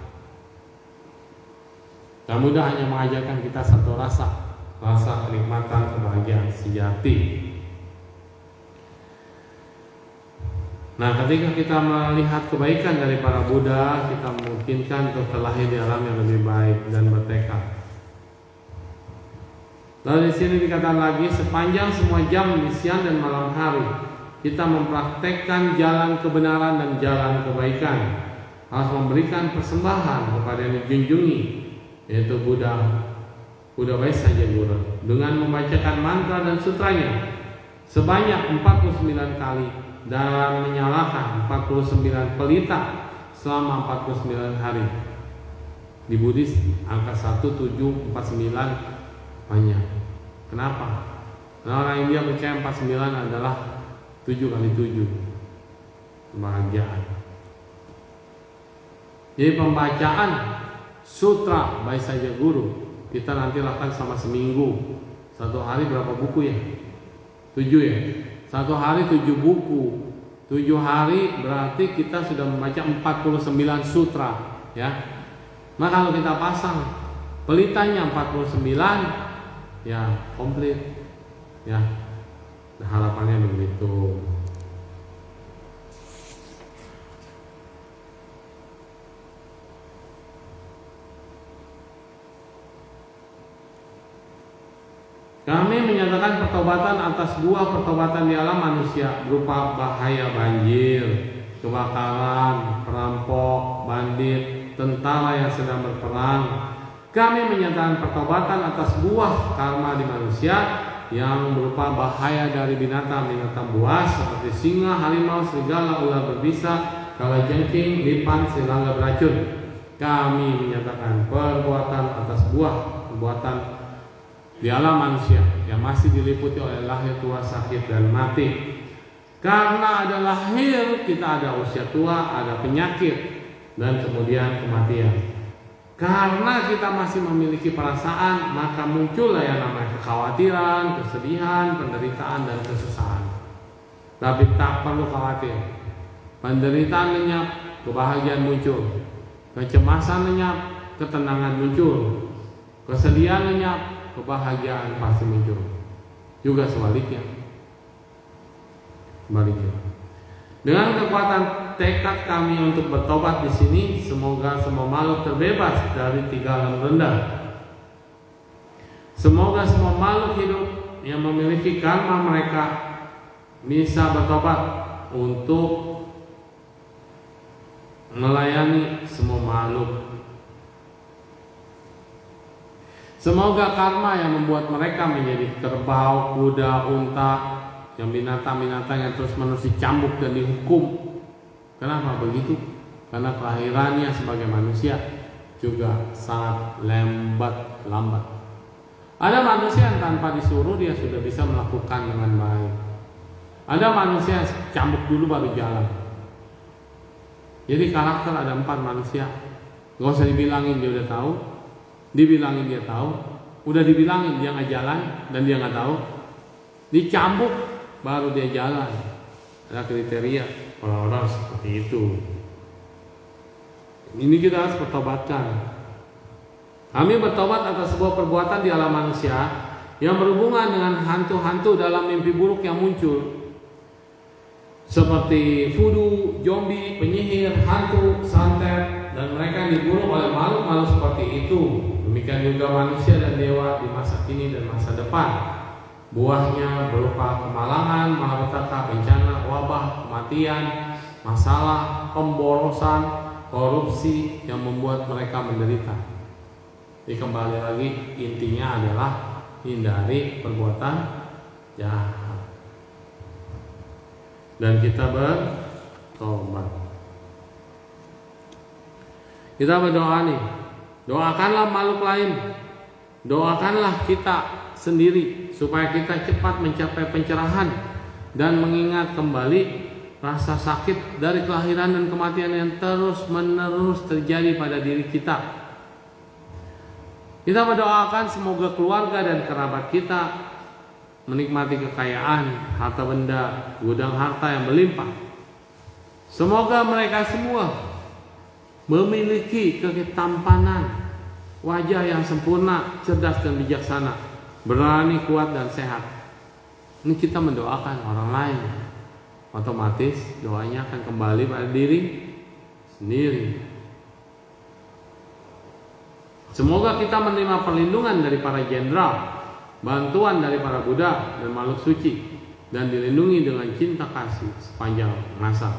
[SPEAKER 1] Dan Buddha hanya mengajarkan kita satu rasa kenikmatan kebahagiaan sejati. Nah, ketika kita melihat kebaikan dari para Buddha, kita memungkinkan untuk terlahir di alam yang lebih baik dan bertekad. Lalu di sini dikatakan lagi, sepanjang semua jam di siang dan malam hari, kita mempraktekkan jalan kebenaran dan jalan kebaikan. Harus memberikan persembahan kepada yang dijunjungi, yaitu Buddha Vaisajaguru, dengan membacakan mantra dan sutranya sebanyak 49 kali dan menyalakan 49 pelita selama 49 hari. Di Buddhis angka 1749 banyak. Kenapa? Karena orang India percaya 49 adalah 7 kali 7 kebahagiaan. Jadi pembacaan sutra Vaisajaguru kita nanti lakukan selama seminggu. Satu hari berapa buku ya? 7 ya. Satu hari 7 buku. 7 hari berarti kita sudah membaca 49 sutra, ya. Nah, kalau kita pasang pelitanya 49, ya komplit, ya. Nah, harapannya begitu. Kami menyatakan pertobatan atas dua pertobatan di alam manusia berupa bahaya banjir, kebakaran, perampok, bandit, tentara yang sedang berperang. Kami menyatakan pertobatan atas buah karma di manusia yang berupa bahaya dari binatang-binatang buas seperti singa, harimau, serigala, ular berbisa, kalajengking, lipan, serangga beracun. Kami menyatakan perbuatan atas buah perbuatan di alam manusia yang masih diliputi oleh lahir, tua, sakit, dan mati. Karena ada lahir, kita ada usia tua, ada penyakit, dan kemudian kematian. Karena kita masih memiliki perasaan, maka muncullah yang namanya kekhawatiran, kesedihan, penderitaan, dan kesusahan. Tapi tak perlu khawatir. Penderitaan lenyap, kebahagiaan muncul. Kecemasan lenyap, ketenangan muncul. Kesedihan lenyap, kebahagiaan pasti muncul. Juga sebaliknya. Dengan kekuatan tekad kami untuk bertobat di sini, semoga semua makhluk terbebas dari 3 alam rendah. Semoga semua makhluk hidup yang memiliki karma mereka bisa bertobat untuk melayani semua makhluk. Semoga karma yang membuat mereka menjadi kerbau, kuda, unta, yang binatang-binatang yang terus-menerus dicambuk dan dihukum. Kenapa begitu? Karena kelahirannya sebagai manusia juga sangat lambat. Ada manusia yang tanpa disuruh dia sudah bisa melakukan dengan baik. Ada manusia yang cambuk dulu baru jalan. Jadi karakter ada 4 manusia. Gak usah dibilangin dia udah tahu. Dibilangin dia tahu, udah dibilangin dia nggak jalan dan dia nggak tahu, dicambuk baru dia jalan. Ada kriteria orang-orang seperti itu. Ini kita harus bertobatkan. Kami bertobat atas sebuah perbuatan di alam manusia yang berhubungan dengan hantu-hantu dalam mimpi buruk yang muncul, seperti voodoo, zombie, penyihir, hantu, santet, dan mereka diburu oleh makhluk-makhluk seperti itu. Demikian juga manusia dan dewa di masa kini dan masa depan. Buahnya berupa kemalangan, malapetaka, bencana, wabah, kematian, masalah, pemborosan, korupsi yang membuat mereka menderita. Jadi kembali lagi intinya adalah hindari perbuatan jahat. Dan kita bertobat. Kita berdoa nih. Doakanlah makhluk lain. Doakanlah kita sendiri supaya kita cepat mencapai pencerahan dan mengingat kembali rasa sakit dari kelahiran dan kematian yang terus-menerus terjadi pada diri kita. Kita berdoakan semoga keluarga dan kerabat kita menikmati kekayaan, harta benda, gudang harta yang berlimpah. Semoga mereka semua memiliki ketampanan wajah yang sempurna, cerdas dan bijaksana, berani, kuat dan sehat. Ini kita mendoakan orang lain, otomatis doanya akan kembali pada diri sendiri. Semoga kita menerima perlindungan dari para jenderal, bantuan dari para Buddha dan makhluk suci, dan dilindungi dengan cinta kasih sepanjang masa.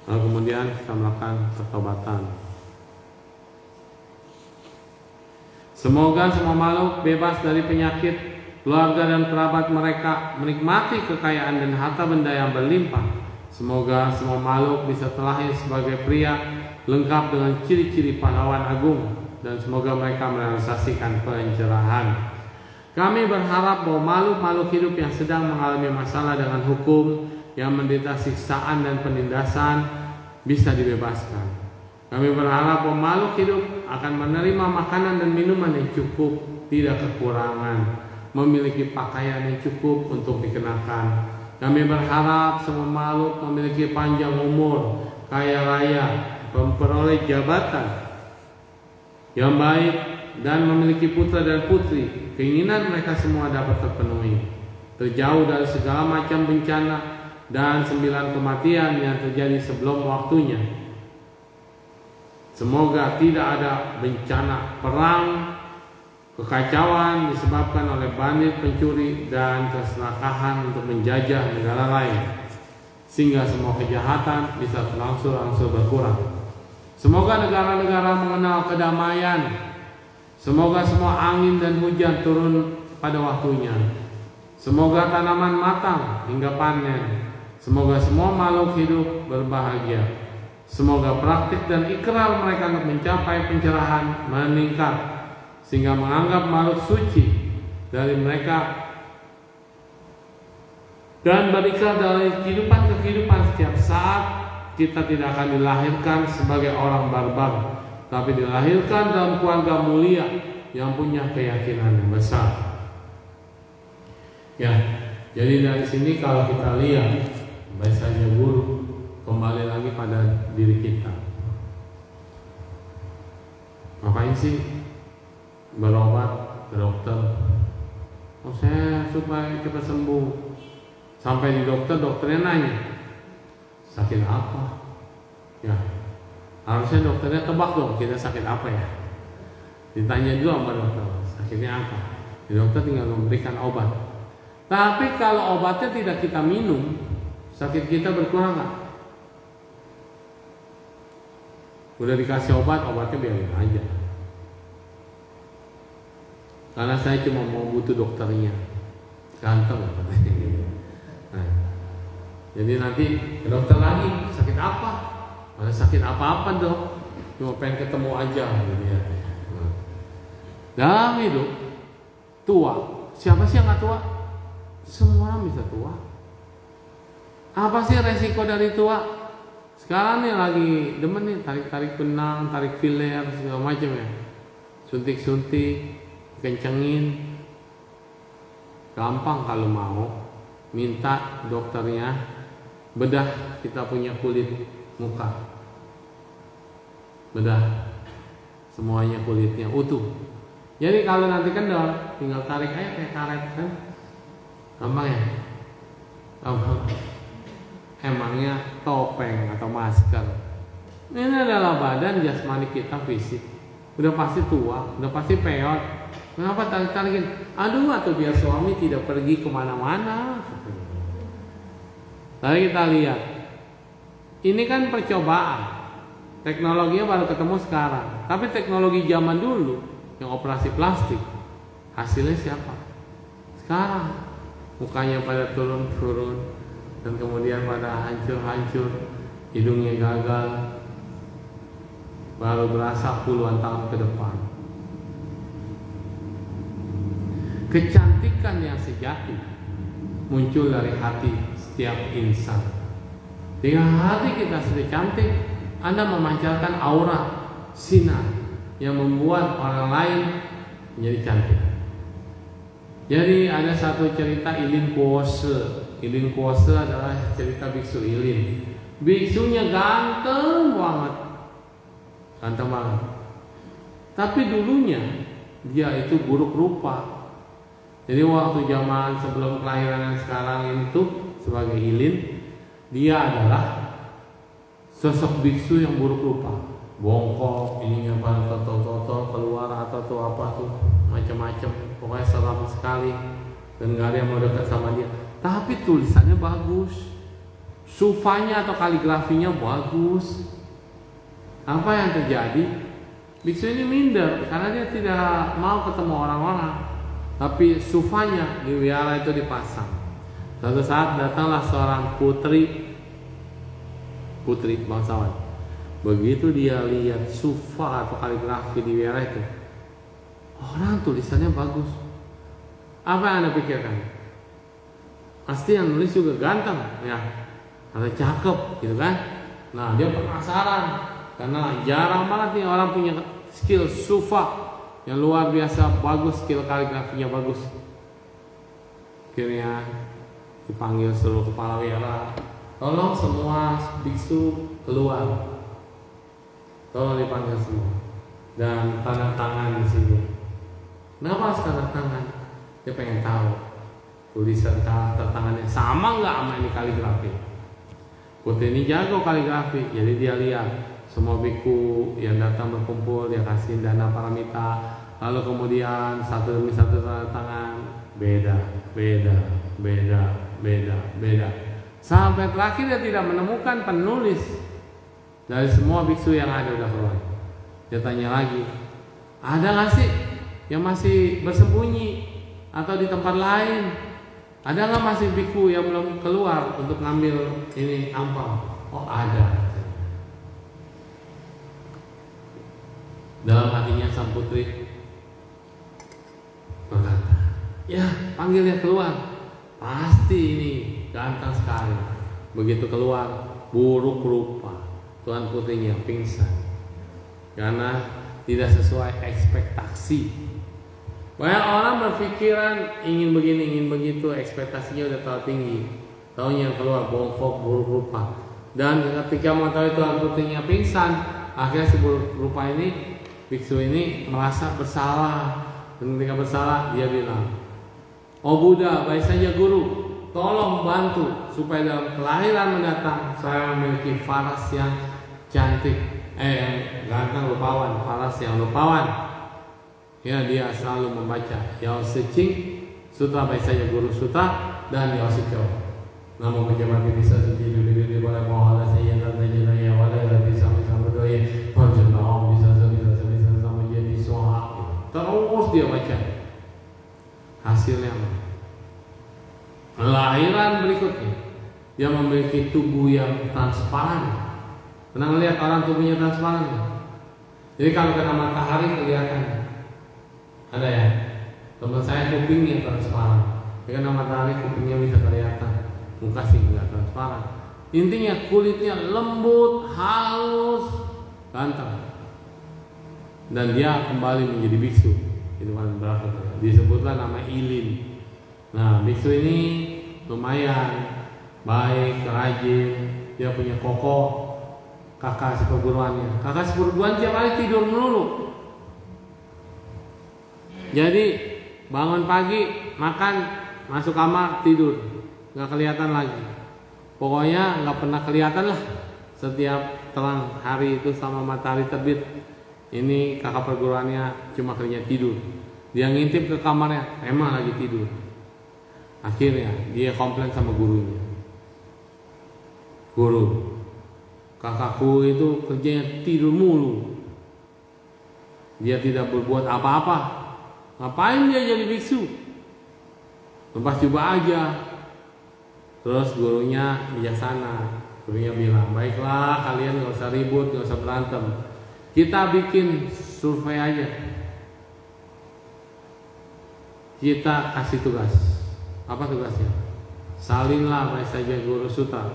[SPEAKER 1] Lalu kemudian kita melakukan pertobatan. Semoga semua makhluk bebas dari penyakit, keluarga dan kerabat mereka menikmati kekayaan dan harta benda yang berlimpah. Semoga semua makhluk bisa terlahir sebagai pria lengkap dengan ciri-ciri pahlawan agung, dan semoga mereka merealisasikan pencerahan. Kami berharap bahwa makhluk-makhluk hidup yang sedang mengalami masalah dengan hukum, yang menderita siksaan dan penindasan, bisa dibebaskan. Kami berharap bahwa makhluk hidup akan menerima makanan dan minuman yang cukup, tidak kekurangan, memiliki pakaian yang cukup untuk dikenakan. Kami berharap semua makhluk memiliki panjang umur, kaya raya, memperoleh jabatan yang baik, dan memiliki putra dan putri. Keinginan mereka semua dapat terpenuhi, terjauh dari segala macam bencana dan 9 kematian yang terjadi sebelum waktunya. Semoga tidak ada bencana perang, kekacauan disebabkan oleh bandit, pencuri, dan keserakahan untuk menjajah negara lain, sehingga semua kejahatan bisa berangsur-angsur berkurang. Semoga negara-negara mengenal kedamaian. Semoga semua angin dan hujan turun pada waktunya. Semoga tanaman matang hingga panen. Semoga semua makhluk hidup berbahagia. Semoga praktik dan ikrar mereka untuk mencapai pencerahan meningkat, sehingga menganggap makhluk suci dari mereka dan berikrar dari kehidupan ke kehidupan. Setiap saat kita tidak akan dilahirkan sebagai orang barbar, tapi dilahirkan dalam keluarga mulia yang punya keyakinan yang besar. Ya, jadi dari sini kalau kita lihat bahasanya guru, kembali lagi pada diri kita. Ngapain sih berobat ke dokter? Oh, saya supaya cepat sembuh. Sampai di dokter, dokternya nanya, sakit apa? Ya, harusnya dokternya tebak dong, kita sakit apa ya? Ditanya dulu sama dokter, sakitnya apa? Dokter tinggal memberikan obat. Tapi kalau obatnya tidak kita minum, sakit kita berkurang nggak? Udah dikasih obat, obatnya biarin aja. Karena saya cuma mau butuh dokternya, ganteng katanya gitu. Nah, jadi nanti ke dokter lagi, sakit apa? Ada sakit apa-apa dok? Cuma pengen ketemu aja gitu ya. Dalam hidup tua, siapa sih yang nggak tua? Semua orang bisa tua. Apa sih resiko dari tua? Sekarang nih lagi demen nih tarik-tarik benang, tarik filler segala macam ya. Suntik-suntik, kencengin. Gampang kalau mau, minta dokternya bedah kita punya kulit muka. Bedah semuanya kulitnya utuh. Jadi kalau nanti kendor, tinggal tarik aja kayak karet kan. Gampang ya? Gampang. Emangnya topeng atau masker. Ini adalah badan jasmani kita, fisik. Udah pasti tua, udah pasti peot. Kenapa tarik-tarikin? Aduh, atau biar suami tidak pergi kemana-mana. Lalu kita lihat, ini kan percobaan. Teknologinya baru ketemu sekarang. Tapi teknologi zaman dulu, yang operasi plastik, hasilnya siapa? Sekarang. Mukanya pada turun-turun, dan kemudian pada hancur-hancur, hidungnya gagal, baru berasa puluhan tahun ke depan. Kecantikan yang sejati muncul dari hati setiap insan. Dengan hati kita sudah cantik, Anda memancarkan aura, sinar yang membuat orang lain menjadi cantik. Jadi ada satu cerita Ilin Kuose. Ilin Kuose adalah cerita biksu Ilin. Biksunya ganteng banget. Ganteng banget. Tapi dulunya dia itu buruk rupa. Jadi waktu zaman sebelum kelahiran yang sekarang itu sebagai Ilin, dia adalah sosok biksu yang buruk rupa, bongkok, ininya toto keluar atau tuh apa tuh macam-macam, pokoknya seram sekali dan gak ada yang mau dekat sama dia. Tapi tulisannya bagus, sufanya atau kaligrafinya bagus. Apa yang terjadi? Biksu ini minder karena dia tidak mau ketemu orang-orang. Tapi sufanya di wihara itu dipasang. Suatu saat datanglah seorang putri bangsawan. Begitu dia lihat sufa atau kaligrafi di wihara itu, orang tulisannya bagus. Apa yang Anda pikirkan? Pasti yang nulis juga ganteng, ya, atau cakep, gitu kan? Nah, dia penasaran karena jarang banget nih orang punya skill sufa yang luar biasa bagus, skill kaligrafinya bagus. Akhirnya dipanggil seluruh kepala wihara, tolong semua biksu keluar, tolong dipanggil semua dan tanda tangan di sini. Kenapa harus tanda tangan? Dia pengen tahu tulisan tanda tangannya sama nggak sama ini kaligrafi. Putri ini jago kaligrafi, jadi dia lihat semua biku yang datang berkumpul, dia kasih dana paramita, lalu kemudian satu demi satu tanda tangan, beda, sampai terakhir dia tidak menemukan penulis. Dari semua biksu yang ada udah keluar. Dia tanya lagi, ada nggak sih yang masih bersembunyi atau di tempat lain? Ada nggak masih biku yang belum keluar untuk ngambil ini ampau? Oh ada. Dalam hatinya sang putri berkata, ya panggil dia keluar, pasti ini ganteng sekali. Begitu keluar, buruk rupa, tuan putrinya pingsan karena tidak sesuai ekspektasi. Banyak orang berpikiran ingin begini, ingin begitu, ekspektasinya udah terlalu tinggi. Taunya keluar bongkok, buruk rupa. Dan ketika mau tahu tuan putrinya pingsan, akhirnya si buruk rupa ini, biksu ini merasa bersalah. Dan ketika bersalah, dia bilang, oh Buddha, baik saja guru, tolong bantu supaya dalam kelahiran mendatang saya memiliki faras yang cantik, ganteng rupawan, faras yang rupawan. Ya, dia selalu membaca Yao Secing, Sutra baik saja guru sutra, dan Yao Sicho. Namo Bhagavate bisa suci dulu boleh mohon saya dan jenaya walai dan bisa berdoa panjenengan bisa sama jadi soha. Terus dia baca. Hasilnya apa? Lahiran berikutnya, dia memiliki tubuh yang transparan. Pernah lihat orang tubuhnya transparan? Jadi kalau kena matahari kelihatan. Ada ya? Teman saya kupingnya transparan. Kena matahari kupingnya bisa kelihatan. Muka sih nggak transparan. Intinya kulitnya lembut, halus, ganteng. Dan dia kembali menjadi biksu. Itu kan berapa? Disebutlah nama Ilin. Nah, biksu ini lumayan baik, rajin. Dia punya koko, kakak seperguruannya. Kakak seperguruan tiap hari tidur melulu. Jadi bangun pagi, makan, masuk kamar, tidur, nggak kelihatan lagi. Pokoknya nggak pernah kelihatan lah. Setiap terang hari itu sama matahari terbit, ini kakak perguruannya cuma kerja tidur. Dia ngintip ke kamarnya, emang lagi tidur. Akhirnya dia komplain sama gurunya. Guru, kakakku itu kerjanya tidur mulu. Dia tidak berbuat apa-apa. Ngapain dia jadi biksu? Lepas coba aja. Terus gurunya bijaksana. Gurunya bilang, baiklah kalian gak usah ribut, gak usah berantem. Kita bikin survei aja. Kita kasih tugas. Apa tugasnya? Salinlah baik saja guru sutra.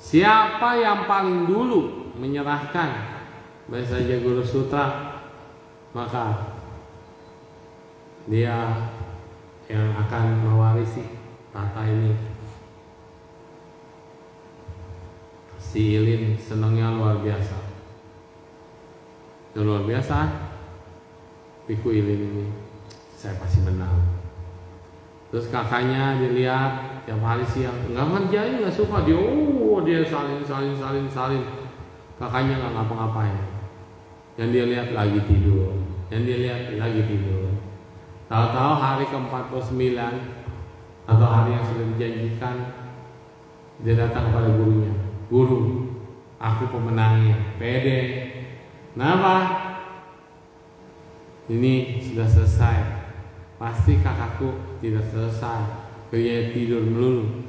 [SPEAKER 1] Siapa yang paling dulu menyerahkan baik saja guru sutra, maka dia yang akan mewarisi tahta ini. Si Ilin senangnya luar biasa. yang luar biasa. Biku Ilin ini saya pasti menang. Terus kakaknya dilihat tiap hari siang nggak ngerjain, nggak suka dia, dia salin. Kakaknya nggak ngapa-ngapain. Yang dia lihat lagi tidur, Tahu-tahu hari ke-49 atau hari yang sudah dijanjikan, dia datang kepada gurunya. Guru, aku pemenangnya. Pede. Kenapa? Ini sudah selesai. Pasti kakakku tidak selesai. Dia tidur melulu.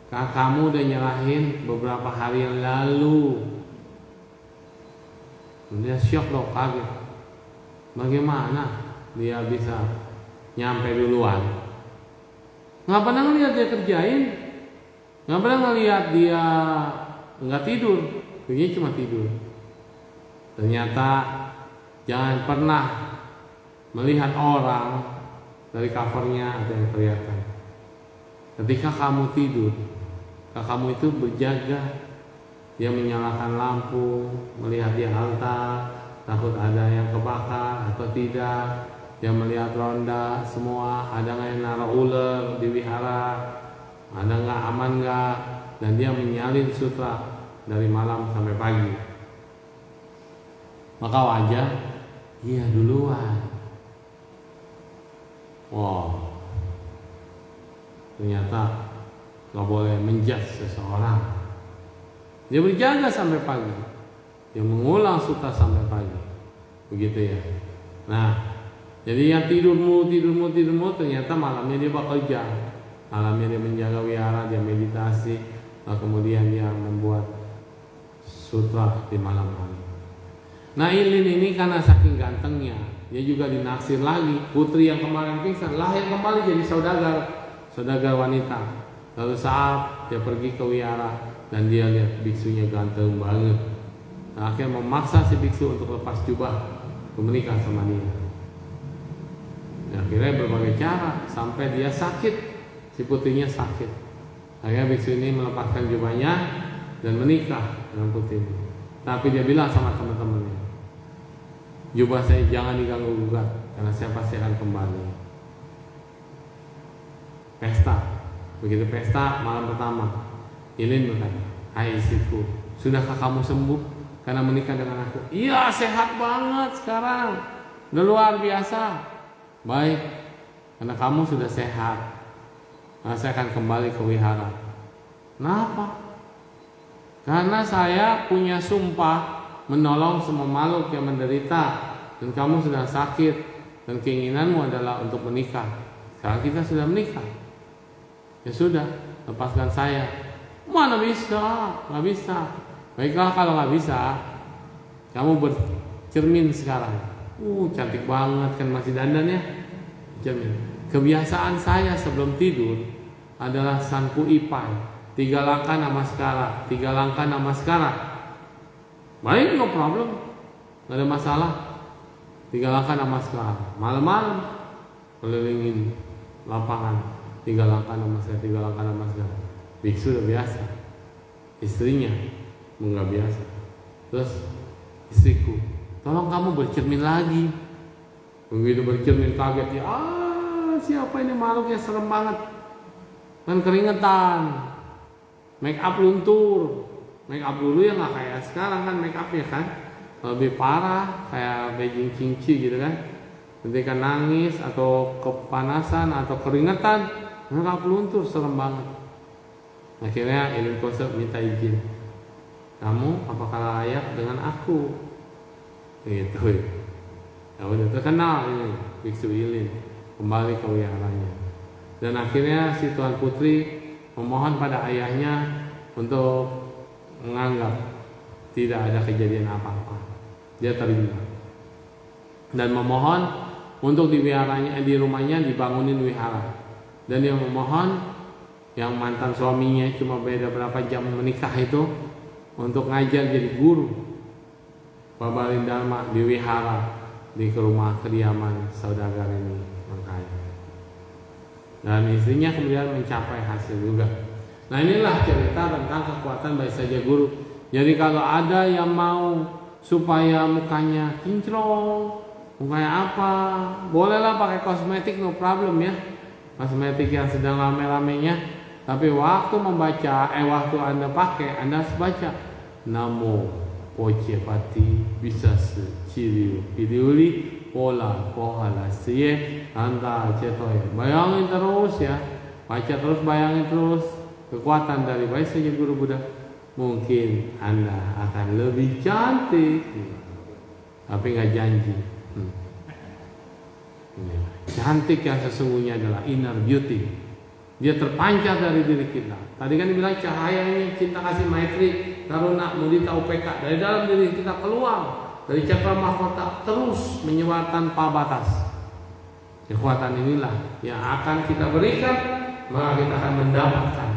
[SPEAKER 1] Kakakmu udah nyerahin beberapa hari yang lalu. Dia syok loh, kaget. Bagaimana dia bisa nyampe duluan? Nggak pernah ngeliat dia kerjain, nggak pernah ngeliat dia nggak tidur. Dia cuma tidur. Ternyata jangan pernah melihat orang dari covernya ada yang kelihatan. Ketika kamu tidur, kamu itu berjaga. Dia menyalakan lampu, melihat di altar, takut ada yang kebakar atau tidak. Dia melihat ronda semua, ada nggak yang naruh ular di wihara, ada nggak, aman nggak, dan dia menyalin sutra dari malam sampai pagi. Maka wajar dia duluan. Wow, ternyata nggak boleh menjudge seseorang. Dia berjaga sampai pagi, dia mengulang sutra sampai pagi, begitu ya. Nah, jadi yang tidurmu ternyata malamnya dia bekerja, malamnya dia menjaga wihara, dia meditasi, kemudian dia membuat sutra di malam hari. Nah, Ilin ini karena saking gantengnya, dia juga dinaksir lagi. Putri yang kemarin pingsan lahir kembali jadi saudagar wanita. Lalu saat dia pergi ke wihara dan dia lihat biksunya ganteng banget, nah, akhirnya memaksa si biksu untuk lepas jubah, menikah sama dia. Nah, akhirnya berbagai cara sampai dia sakit, si putrinya sakit. Akhirnya biksu ini melepaskan jubahnya dan menikah dengan putri ini. Tapi dia bilang sama teman-temannya, jubah saya jangan diganggu gugat karena saya pasti akan kembali. Pesta, begitu pesta malam pertama, Ilin berkata, hai istriku, sudahkah kamu sembuh karena menikah dengan aku? Iya, sehat banget sekarang, udah luar biasa. Baik, karena kamu sudah sehat, nah, saya akan kembali ke wihara. Kenapa? Karena saya punya sumpah menolong semua makhluk yang menderita, dan kamu sedang sakit, dan keinginanmu adalah untuk menikah. Sekarang kita sudah menikah, ya sudah, lepaskan saya. Mana bisa, nggak bisa. Baiklah kalau nggak bisa, kamu bercermin sekarang. Cantik banget kan, masih dandan ya. Cermin. Kebiasaan saya sebelum tidur adalah sanku ipai, 3 langkah namaskara, 3 langkah namaskara. Baik, no problem, nggak ada masalah. 3 langkah namaskara. Malam-malam kelilingin lapangan, 3 langkah namaskara, 3 langkah namaskara. Biksu udah biasa, istrinya nggak biasa. Terus istriku, tolong kamu bercermin lagi. Begitu bercermin kaget ya, siapa ini makhluk yang serem banget, kan keringetan, make up luntur. Make up dulu ya nggak kayak sekarang kan, make upnya kan lebih parah kayak Beijing Qingqi gitu kan. Ketika nangis atau kepanasan atau keringetan, make up luntur serem banget. Akhirnya Ilin Kosep minta izin, kamu apakah layak dengan aku? Gitu ya. Udah terkenal ini biksu Ilin, kembali ke wiharanya. Dan akhirnya si Tuan Putri memohon pada ayahnya untuk menganggap tidak ada kejadian apa-apa. Dia terima dan memohon untuk di wiharanya, di rumahnya dibangunin wihara. Dan dia memohon yang mantan suaminya cuma beda berapa jam menikah itu untuk ngajar jadi guru Babalin Dharma di wihara di rumah kediaman saudagar ini makanya. Dan istrinya kemudian mencapai hasil juga. Nah, inilah cerita tentang kekuatan Baik Saja Guru. Jadi kalau ada yang mau supaya mukanya kinclong, mukanya apa, bolehlah pakai kosmetik, no problem ya, kosmetik yang sedang rame-ramenya. Tapi waktu membaca, waktu Anda pakai, Anda harus baca Namo Poce Pati bisa seciriu piliuli pola kohala siye anta cetoy. Bayangin terus ya, baca terus, bayangin terus kekuatan dari baik saja guru Buddha. Mungkin Anda akan lebih cantik, tapi nggak janji. Cantik yang sesungguhnya adalah inner beauty. Dia terpancar dari diri kita. Tadi kan dibilang cahayanya cinta kasih maitri karuna mudita upeka dari dalam diri kita keluar dari cakra mahkota terus menyebar tanpa batas. Kekuatan inilah yang akan kita berikan, maka kita akan mendapatkan.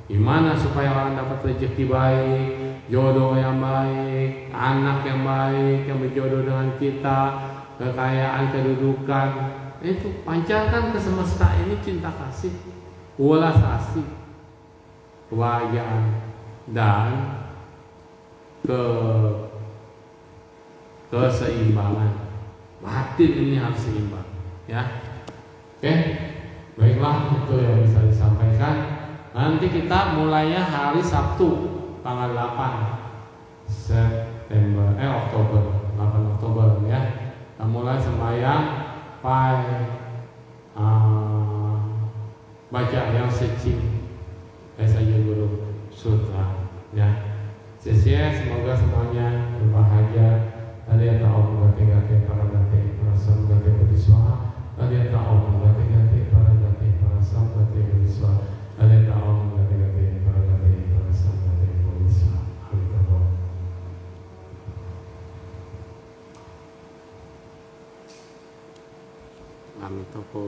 [SPEAKER 1] Gimana supaya orang dapat rezeki baik, jodoh yang baik, anak yang baik yang berjodoh dengan kita, kekayaan, kedudukan. Itu pancarkan ke semesta ini cinta kasih, welas asih, kebahagiaan, dan keseimbangan. Batin ini harus seimbang, ya. Oke, baiklah, itu yang bisa disampaikan. Nanti kita mulainya hari Sabtu tanggal 8 September, Oktober, 8 Oktober ya. Kita mulai sembahyang baca yang suci saja guru sutra ya. Semoga semuanya berbahagia. Tadi tahu gati-gati para gati perasaan gati beriswa. Tadi tahu gati-gati para gati perasaan gati beriswa. Tadi tahu gati-gati para gati perasaan gati beriswa. Amitopo.